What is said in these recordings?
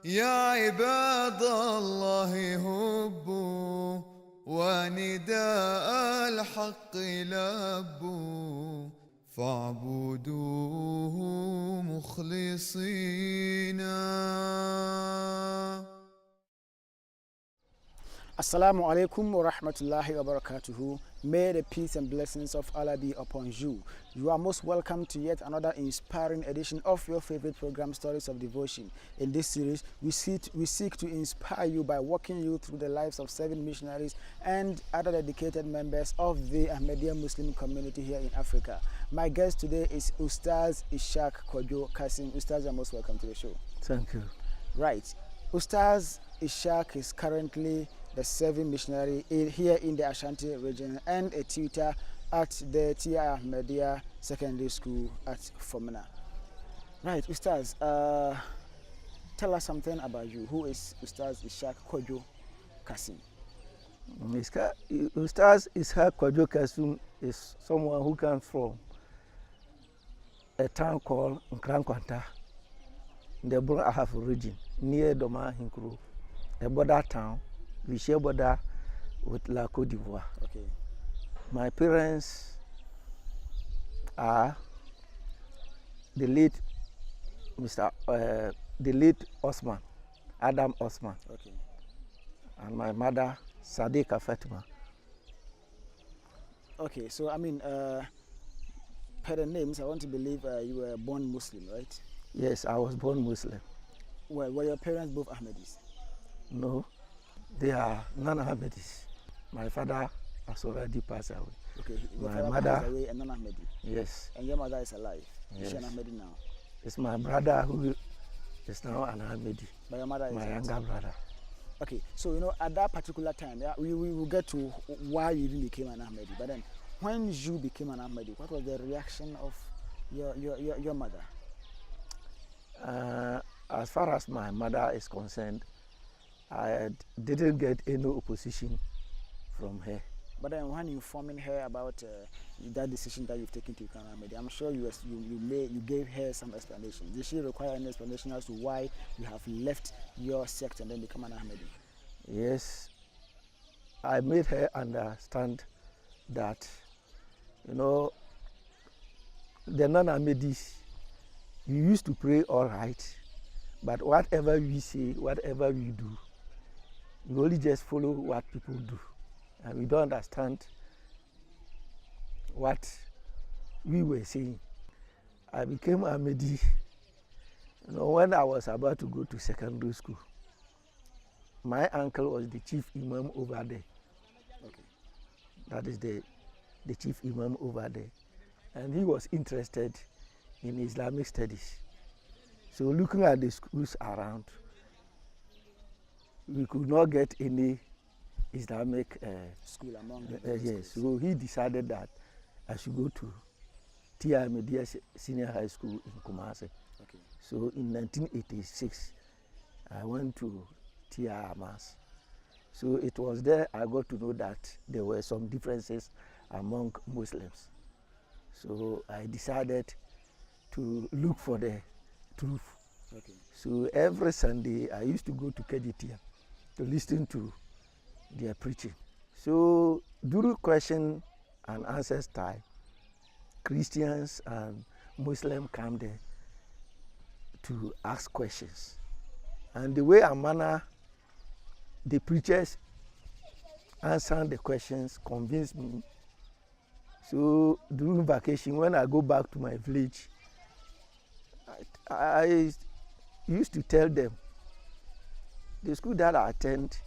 يا عباد الله هبوا ونداء الحق لبوا فاعبدوه مخلصين. Assalamu alaikum wa rahmatullahi wa barakatuhu. May the peace and blessings of Allah be upon you. You are most welcome to yet another inspiring edition of your favorite program, Stories of Devotion. In this series, we seek to inspire you by walking you through the lives of 7 missionaries and other dedicated members of the Ahmadi Muslim community here in Africa. My guest today is Ustaz Qasim. Ustaz, you are most welcome to the show. Thank you. Right. Ustaz Ishaq is currently the 7 missionary here in the Ashanti region and a tutor at the Tia Ahmadiyya Secondary School at Fomena. Right, Ustaz, tell us something about you. Who is Ustaz Ishaq Qasim? Ustaz Ishaq Qasim is someone who comes from a town called Nkrankwanta in the Brun Ahaf region near Doma Hinkru, a border town. We share border with La Côte d'Ivoire. Okay. My parents are the late Osman, Adam Osman. Okay. And my mother, Sadiqa Fatima. Okay, so I mean, per the names, I want to believe you were born Muslim, right? Yes, I was born Muslim. Well, were your parents both Ahmadis? No, they are non-Ahmadis. My father has already passed away. Okay, your My father mother, passed away and non-Ahmadi. yes, And your mother is alive. Yes. Is she an Ahmadi now? it's my brother who is now an Ahmadi, But your mother is my not. younger brother. Okay, so you know at that particular time, yeah, we will get to why you even became an Ahmadi. But then, when you became an Ahmadi, what was the reaction of your mother? As far as my mother is concerned, I didn't get any opposition from her. But then, when informing her about that decision that you've taken to become an Ahmadi, I'm sure you gave her some explanation. Did she require any explanation as to why you have left your sect and then become an Ahmadi? Yes, I made her understand that, you know, the non-Ahmadis, you used to pray all right, but whatever we say, whatever we do, we only just follow what people do. And we don't understand what we were saying. I became Ahmadi, you know, when I was about to go to secondary school. My uncle was the chief imam over there. Okay. That is the chief imam over there. And he was interested in Islamic studies. So looking at the schools around, we could not get any Islamic School among the yes. schools. So he decided that I should go to Tia Ahmadiyya Senior High School in Kumasi. Okay. So in 1986, I went to Tia Amas. So it was there I got to know that there were some differences among Muslims. So I decided to look for the truth. Okay. So every Sunday I used to go to Kejitia to listen to their preaching. So during question and answers time, Christians and Muslims come there to ask questions. And the way and manner the preachers answer the questions convinced me. So during vacation, when I go back to my village, I used to tell them, the school that I attend,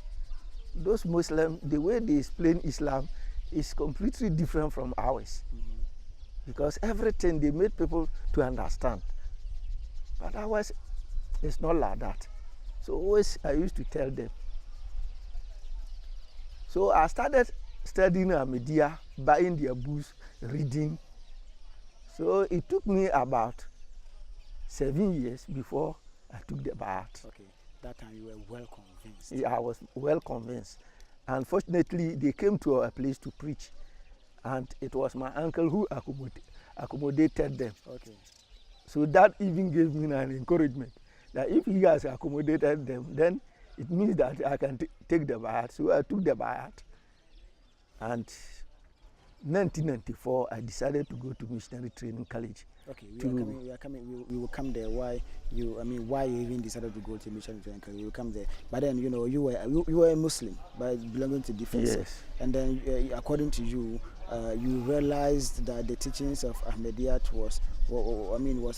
those Muslims, the way they explain Islam is completely different from ours. Mm-hmm. Because everything they made people to understand. But ours, it's not like that. So always I used to tell them. So I started studying Ahmadiyya, buying their books, reading. So it took me about 7 years before I took the Ba'at. Okay. That time you were well convinced. Yeah, I was well convinced. Unfortunately, they came to our place to preach, and it was my uncle who accommodated them. Okay. So that even gave me an encouragement that if he has accommodated them, then it means that I can take the bayat. So I took the bayat, and 1994 I decided to go to missionary training college. Okay, we will come there. Why you even decided to go to missionary training college? We will come there. But then, you were a Muslim, but belonging to different sects. And then, according to you, you realized that the teachings of Ahmadiyat was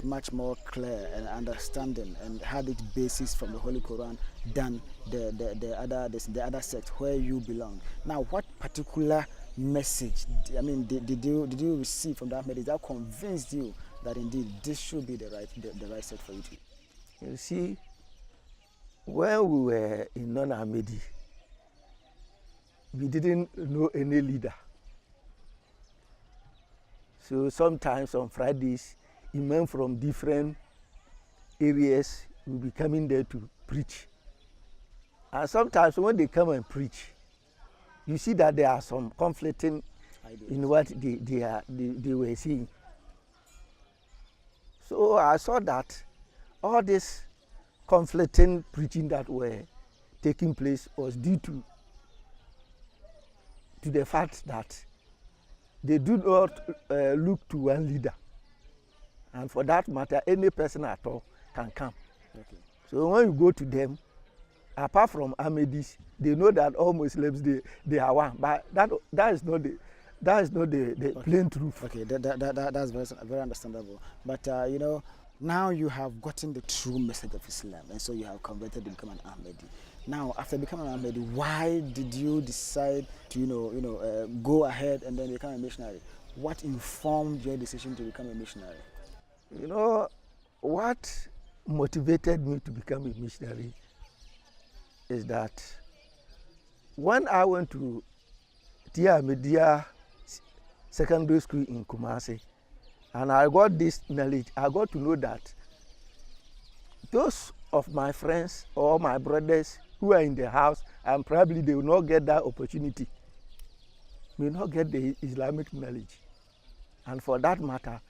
much more clear and understanding, and had its basis from the Holy Quran than the other sect where you belong. Now, what particular message did you receive from the Ahmadis that convinced you that indeed this should be the right set for you to? You see, when we were in non-Ahmadi, we didn't know any leader. So sometimes on Fridays, imam from different areas will be coming there to preach. And sometimes when they come and preach, you see that there are some conflicting in what they were saying. So I saw that all this conflicting preaching that were taking place was due to the fact that they do not look to one leader. And for that matter, any person at all can come. Okay. So when you go to them, apart from Ahmadis, they know that all Muslims they are one, but that is not the okay. Plain truth. Okay, that's very understandable. But now you have gotten the true message of Islam, and so you have converted to become an Ahmadi. Now, after becoming an Ahmadi, why did you decide to go ahead and then become a missionary? What informed your decision to become a missionary? What motivated me to become a missionary is that when I went to Tia Media Secondary School in Kumasi, and I got this knowledge, I got to know that those of my friends or my brothers who are in the house, and probably they will not get that opportunity, may not get the Islamic knowledge. And for that matter,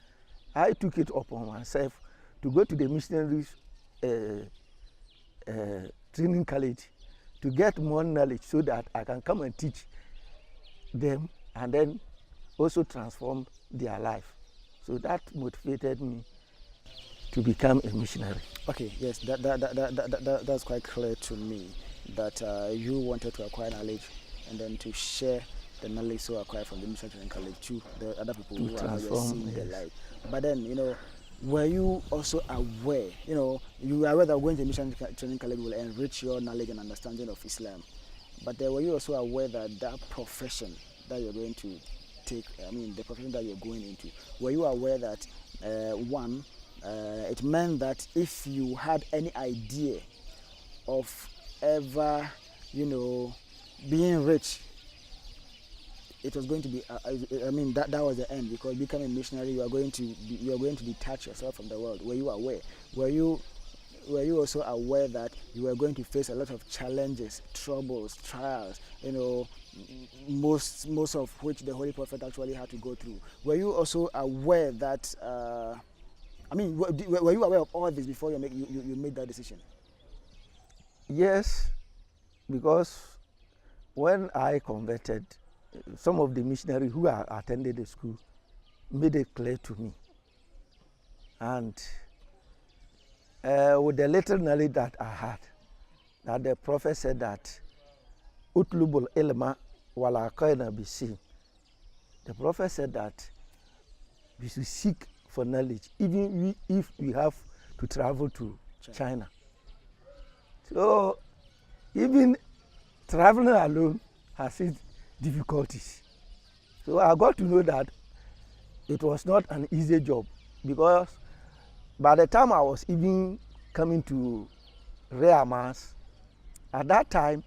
I took it upon myself to go to the missionaries training college to get more knowledge so that I can come and teach them and then also transform their life. So that motivated me to become a missionary. Okay, yes, that's quite clear to me that you wanted to acquire knowledge and then to share the knowledge so acquired from the missionary training college to the other people who are seeing the light. But then, were you also aware, you were aware that going to missionary training college will enrich your knowledge and understanding of Islam. But were you also aware that that profession that you're going to take, the profession that you're going into, were you aware that, it meant that if you had any idea of ever, being rich, it was going to be, that was the end, because becoming a missionary, you are going to detach yourself from the world. Were you aware? Were you also aware that you were going to face a lot of challenges, troubles, trials, most of which the Holy Prophet actually had to go through? Were you also aware that, were you aware of all this before you made that decision? Yes, because when I converted, some of the missionaries who attended the school made it clear to me. And with the little knowledge that I had, that the Prophet said that utlubul ilma wala qaina bisi. The Prophet said that we should seek for knowledge, even if we have to travel to China. So even traveling alone has its difficulties. So I got to know that it was not an easy job, because by the time I was even coming to Rare Mass, at that time,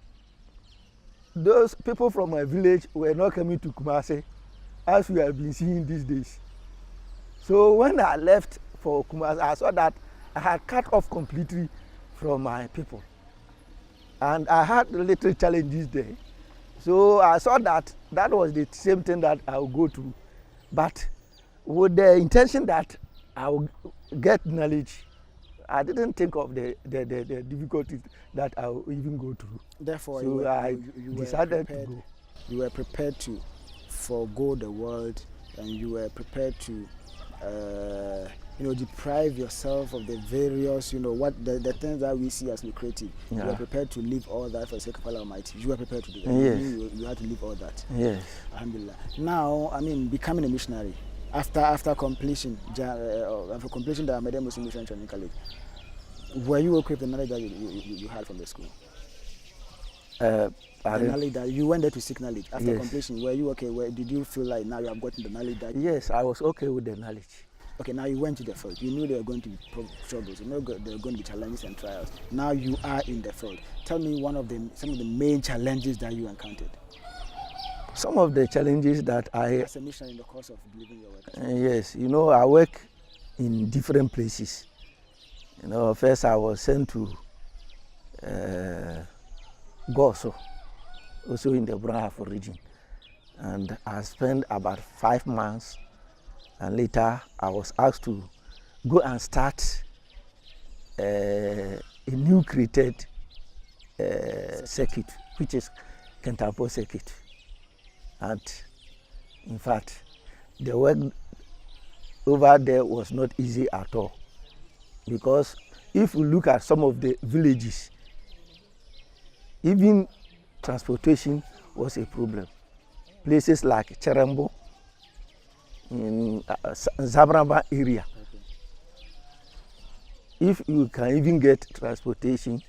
those people from my village were not coming to Kumasi as we have been seeing these days. So when I left for Kumasi, I saw that I had cut off completely from my people. And I had little challenges there. So I saw that was the same thing that I would go through, but with the intention that I would get knowledge, I didn't think of the difficulties that I will even go through. Therefore, So I decided to go. You were prepared to forego the world, and you were prepared to deprive yourself of the various, what the things that we see as lucrative. Yeah. You were prepared to leave all that for the sake of Allah Almighty. You were prepared to do that. Yes. You had to leave all that. Yes. Alhamdulillah. Now, becoming a missionary after completion, the Ahmadi Muslim Mission Training College, were you okay with the knowledge that you had from the school? The knowledge that you went there to seek knowledge after completion. Were you okay? Did you feel like now you have gotten the knowledge that? Yes, I was okay with the knowledge. Okay, now you went to the field. You knew there were going to be troubles. You know there were going to be challenges and trials. Now you are in the field. Tell me some of the main challenges that you encountered. Some of the challenges that as a missionary in the course of delivering your work. Yes, I work in different places. First I was sent to Goso, also in the Brahafo region, and I spent about 5 months. And later, I was asked to go and start a new created circuit, which is Kentampo circuit. And in fact, the work over there was not easy at all, because if you look at some of the villages, even transportation was a problem. Places like Cherembo, in Zabramba area. Okay. If you can even get transportation,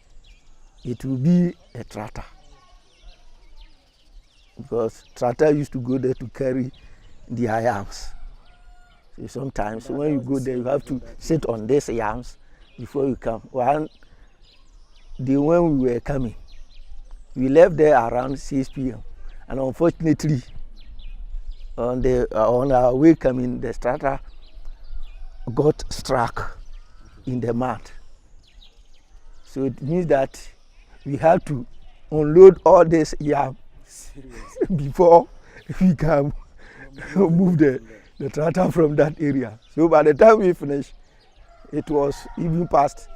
it will be a tractor, because tractor used to go there to carry the yams. So sometimes when you go there, you have to sit on these yams before you come. When we were coming, we left there around 6 p.m. and unfortunately, on our way coming, the strata got struck in the mud. So it means that we had to unload all this yam before we can move the tractor from that area. So by the time we finished, it was even past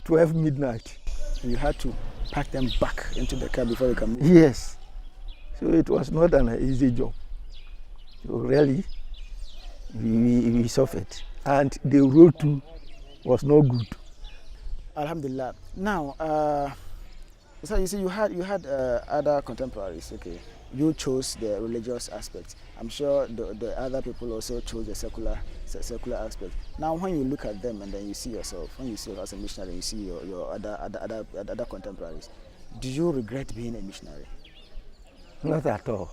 12 midnight. You had to pack them back into the car before you can move. Yes. So it was not an easy job. So really, we suffered, and the road too was not good. Alhamdulillah. Now, so you see, you had other contemporaries. Okay, you chose the religious aspect. I'm sure the other people also chose the secular aspect. Now, when you look at them and then you see yourself, when you see yourself as a missionary, you see your other contemporaries. Do you regret being a missionary? Not at all.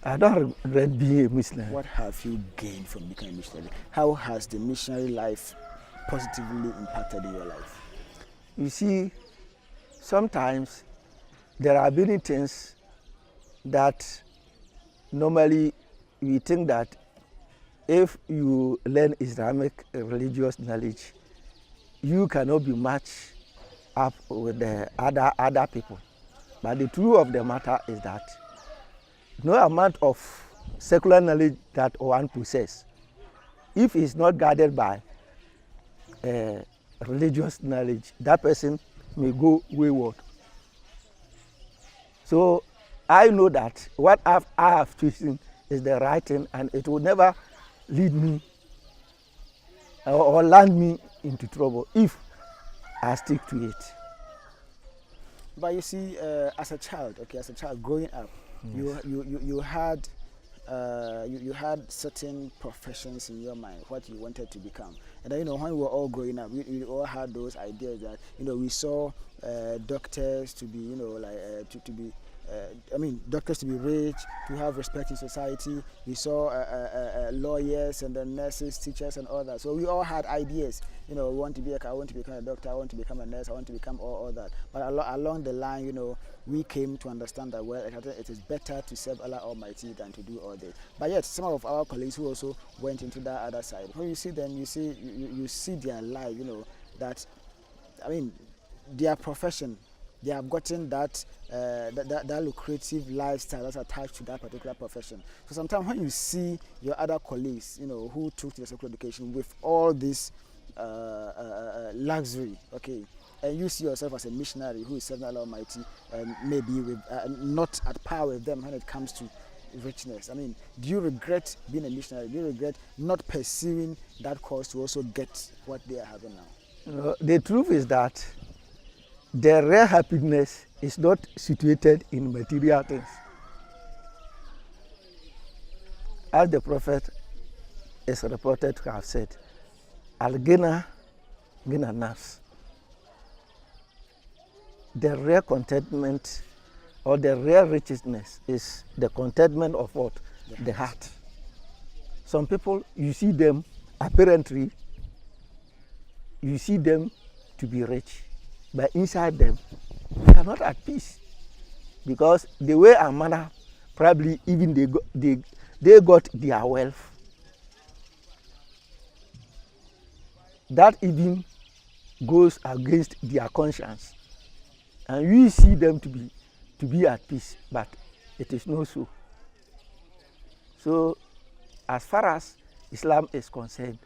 I don't regret being a Muslim. What have you gained from becoming a missionary? How has the missionary life positively impacted in your life? You see, sometimes there are many things that normally we think that if you learn Islamic religious knowledge, you cannot be matched up with the other people. But the truth of the matter is that no amount of secular knowledge that one possesses, if it's not guided by religious knowledge, that person may go wayward. So I know that what I have chosen is the right thing, and it will never lead me or land me into trouble if I stick to it. But you see, as a child growing up, yes, you had certain professions in your mind, what you wanted to become. And then, when we were all growing up, we all had those ideas that, we saw doctors to be, doctors to be rich, to have respect in society. We saw lawyers and then nurses, teachers and all that. So we all had ideas. We want to be I want to become a doctor, I want to become a nurse, I want to become all that. But along the line, we came to understand that, well, it is better to serve Allah Almighty than to do all this. But yet, some of our colleagues who also went into that other side, when you see them, you see their life, that, their profession, they have gotten that lucrative lifestyle that's attached to that particular profession. So sometimes when you see your other colleagues, who took to the secular education with all these luxury, okay, and you see yourself as a missionary who is serving Allah Almighty, maybe with not at par with them when it comes to richness. I mean, do you regret being a missionary? Do you regret not pursuing that cause to also get what they are having now? The truth is that the real happiness is not situated in material things. As the Prophet is reported to have said, Al-Ghina, Ghina nafs. The real contentment or the real richness is the contentment of what? The heart. Some people, you see them apparently, you see them to be rich, but inside them, they are not at peace. Because the way and manner, probably even they got their wealth. That even goes against their conscience. And we see them to be at peace, but it is not so. So, as far as Islam is concerned,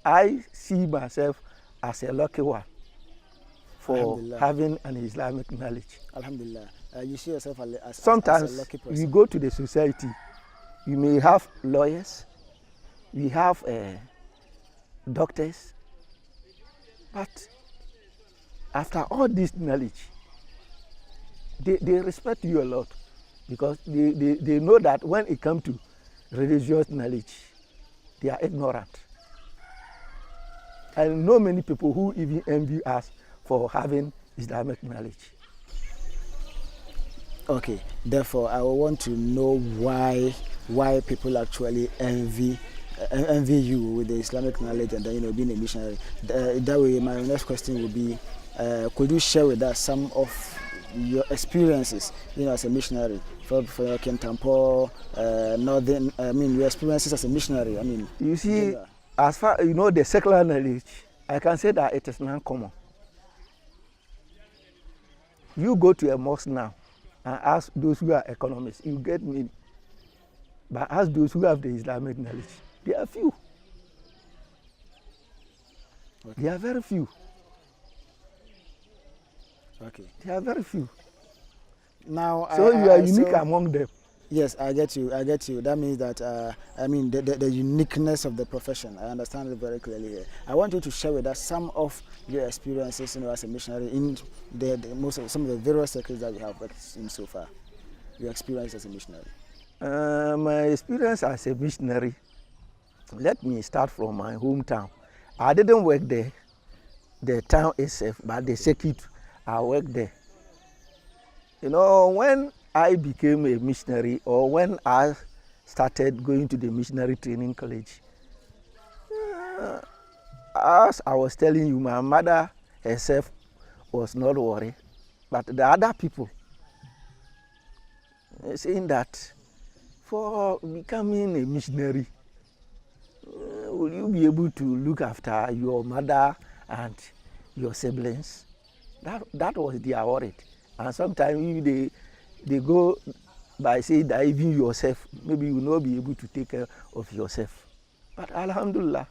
I see myself as a lucky one for having an Islamic knowledge. Alhamdulillah. You see yourself Sometimes as a lucky person. you go to the society, you may have lawyers, we have doctors, but after all this knowledge, they respect you a lot because they know that when it comes to religious knowledge, they are ignorant. I know many people who even envy us for having Islamic knowledge. Okay, therefore I want to know why people actually envy you with the Islamic knowledge and then being a missionary. That way, my next question would be, could you share with us some of your experiences, as a missionary for Kentampo, Northern? I mean, your experiences as a missionary. I mean, you see, as far the secular knowledge, I can say that it is non-common. You go to a mosque now and ask those who are economists, you get many. But ask those who have the Islamic knowledge, they are few. Okay. They are very few. Okay. They are very few. Now, so you are unique among them. Yes, I get you. That means that, I mean, the uniqueness of the profession. I understand it very clearly here. I want you to share with us some of your experiences, as a missionary in some of the various circles that you have worked in so far. Your experience as a missionary. My experience as a missionary, let me start from my hometown. I didn't work there, the town itself, but the circuit, I worked there. When I became a missionary, or when I started going to the missionary training college, as I was telling you, my mother herself was not worried, but the other people saying that for becoming a missionary, will you be able to look after your mother and your siblings? That was their worry. And sometimes they go by saying that even yourself, maybe you will not be able to take care of yourself. But Alhamdulillah,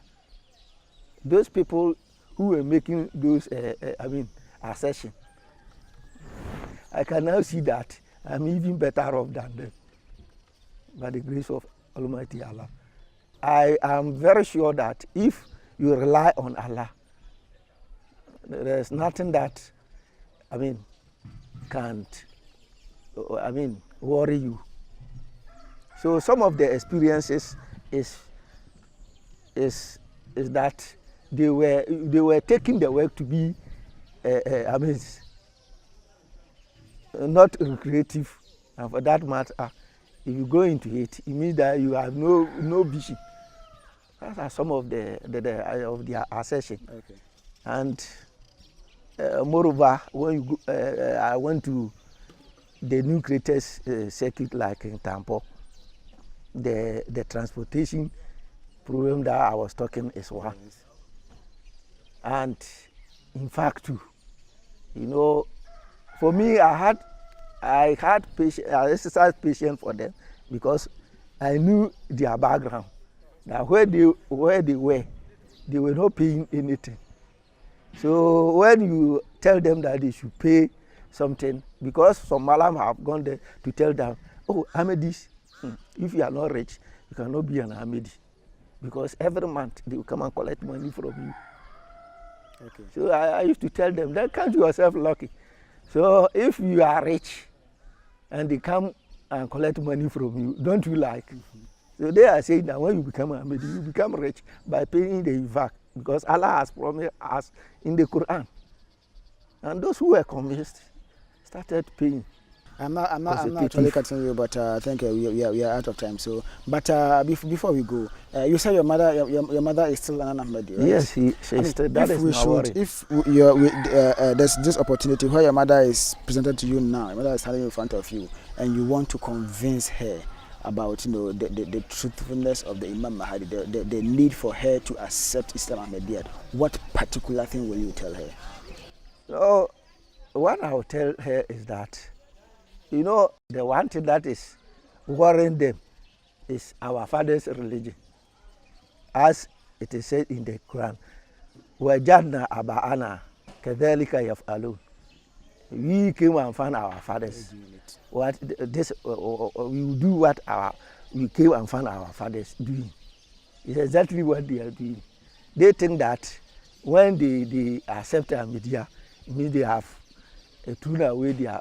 those people who were making those, assertions, I can now see that I'm even better off than them. By the grace of Almighty Allah. I am very sure that if you rely on Allah, there is nothing that, can't, worry you. So some of the experiences is that they were taking the work to be, not recreative, and for that matter, if you go into it, it means that you have no vision. Those are some of their assertion. Okay. And moreover, when I went to the new creators circuit like in Tampo, the transportation problem that I was talking is one. Yes. And in fact, too, for me, I had patience, I exercised patience for them because I knew their background. That where they were, they were not paying anything. So when you tell them that they should pay something, because some Malam have gone there to tell them, oh, Ahmadis, if you are not rich, you cannot be an Ahmadi. Because every month they will come and collect money from you. Okay. So I used to tell them, then count yourself lucky. So if you are rich and they come and collect money from you, don't you like? So they are saying that when you become Ahmadi, you become rich by paying the infaq, because Allah has promised us in the Quran. And those who were convinced started paying. I'm not actually cutting you, but I think we are out of time. So, but before we go, you said your mother is still an Ahmadi, right? Yes, she's still. That is my worry. If there's this opportunity where your mother is presented to you now, your mother is standing in front of you, and you want to convince her about the truthfulness of the Imam Mahdi, the need for her to accept Islam Ahmadiyya, what particular thing will you tell her? So, what I will tell her is that, the one thing that is worrying them is our father's religion. As it is said in the Quran, وَجَدْنَا أَبَاءَنَا كَذَلِكَ يَفْعَلُونَ. We came and found our fathers. We will do what we came and found our fathers doing. It's exactly what they are doing. They think that when they accept Ahmadiyya, it means they have thrown away their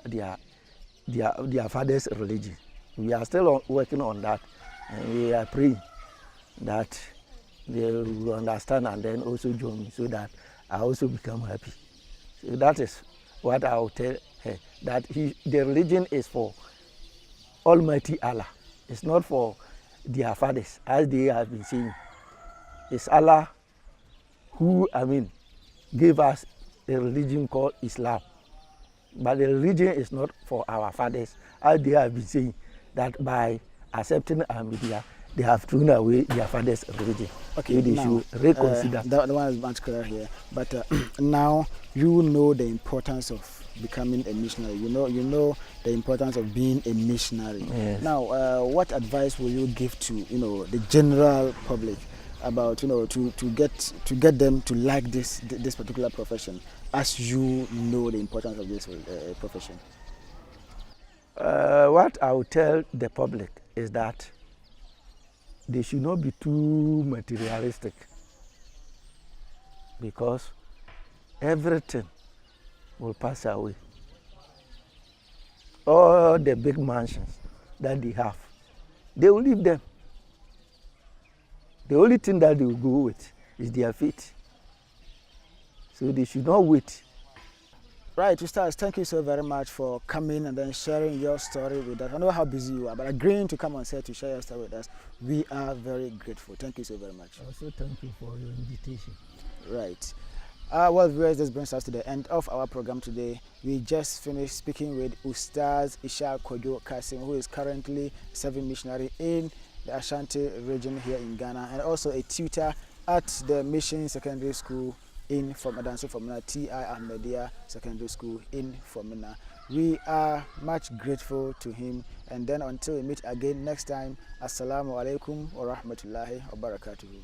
father's religion. We are still working on that, and we are praying that they will understand and then also join me, so that I also become happy. So that is what I will tell her, that the religion is for Almighty Allah. It's not for their fathers, as they have been saying. It's Allah who, gave us a religion called Islam. But the religion is not for our fathers, as they have been saying, that by accepting Ahmadiyya, they have thrown away their father's religion. Okay, so they should reconsider. That one is much clearer here. But now you know the importance of becoming a missionary. You know the importance of being a missionary. Yes. Now, what advice will you give to the general public about to get them to like this particular profession, as you know the importance of this profession? What I will tell the public is that they should not be too materialistic, because everything will pass away. All the big mansions that they have, they will leave them. The only thing that they will go with is their faith. So they should not wait. Right, Ustaz, thank you so very much for coming and then sharing your story with us. I know how busy you are, but agreeing to come on set to share your story with us, we are very grateful. Thank you so very much. Also, thank you for your invitation. Right. Well, viewers, this brings us to the end of our program today. We just finished speaking with Ustaz Qasim Kwabena, who is currently serving missionary in the Ashanti region here in Ghana, and also a tutor at the Mission Secondary School in Fomena, T.I. Ahmadiyya Secondary School in Fomena. We are much grateful to him, and then until we meet again next time, Assalamu alaikum wa rahmatullahi wa barakatuhu.